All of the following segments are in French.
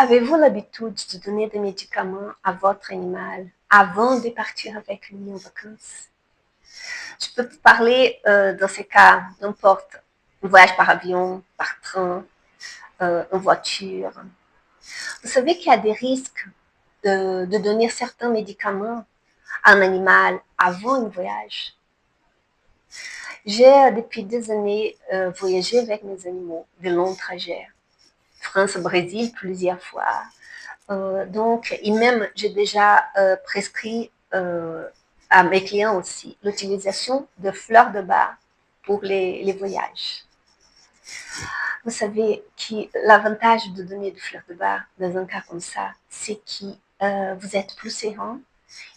Avez-vous l'habitude de donner des médicaments à votre animal avant de partir avec lui en vacances? Je peux te parler dans ces cas, n'importe, un voyage par avion, par train, en voiture. Vous savez qu'il y a des risques de donner certains médicaments à un animal avant un voyage. J'ai depuis des années voyagé avec mes animaux de longs trajets. France-Brésil plusieurs fois. Donc, et même j'ai déjà prescrit à mes clients aussi l'utilisation de fleurs de bar pour les voyages. Vous savez que l'avantage de donner des fleurs de bar dans un cas comme ça, c'est que vous êtes plus serein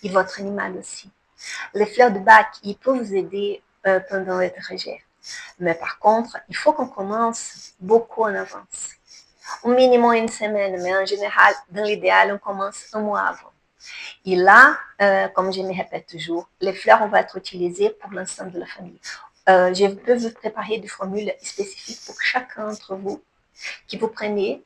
et votre animal aussi. Les fleurs de bac, ils peuvent vous aider pendant les trajets. Mais par contre, il faut qu'on commence beaucoup en avance. Au minimum une semaine, mais en général, dans l'idéal, on commence un mois avant. Et là, comme je me répète toujours, les fleurs, on va être utilisées pour l'ensemble de la famille. Je peux vous préparer des formules spécifiques pour chacun d'entre vous, qui vous prenez,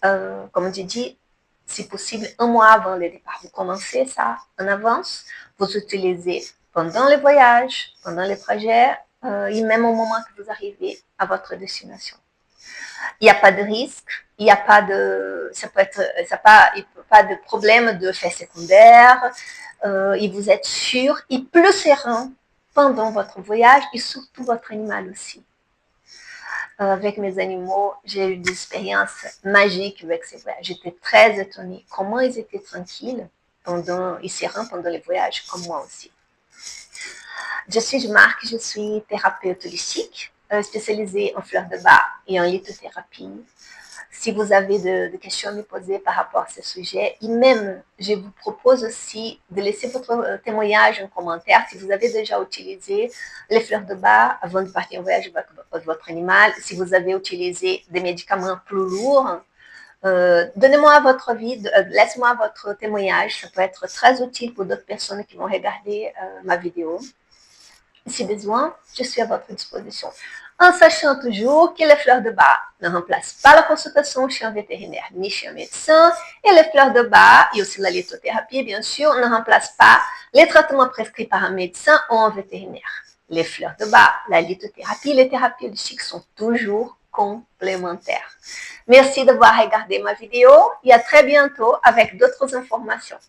comme je dis, si possible, un mois avant le départ. Vous commencez ça en avance, vous utilisez pendant les voyages, pendant les trajets, et même au moment que vous arrivez à votre destination. Il n'y a pas de risque, il n'y a pas de, ça peut être, ça pas de problème de faits secondaires, et vous êtes sûr et plus serein pendant votre voyage et surtout votre animal aussi. Avec mes animaux, j'ai eu des expériences magiques avec ces voyages. J'étais très étonnée comment ils étaient tranquilles et sereins pendant les voyages, comme moi aussi. Je suis Marc, je suis thérapeute holistique, spécialisée en fleurs de bac et en lithothérapie. Si vous avez de questions à me poser par rapport à ce sujet, et même je vous propose aussi de laisser votre témoignage en commentaire si vous avez déjà utilisé les fleurs de bac avant de partir en voyage avec votre animal, si vous avez utilisé des médicaments plus lourds. Donnez-moi votre avis, laissez-moi votre témoignage, ça peut être très utile pour d'autres personnes qui vont regarder ma vidéo. Si besoin, je suis à votre disposition. En sachant toujours que les fleurs de bac ne remplacent pas la consultation chez un vétérinaire ni chez un médecin, et les fleurs de bac et aussi la lithothérapie, bien sûr, ne remplacent pas les traitements prescrits par un médecin ou un vétérinaire. Les fleurs de bac, la lithothérapie et les thérapies holistiques sont toujours complémentaires. Merci d'avoir regardé ma vidéo et à très bientôt avec d'autres informations.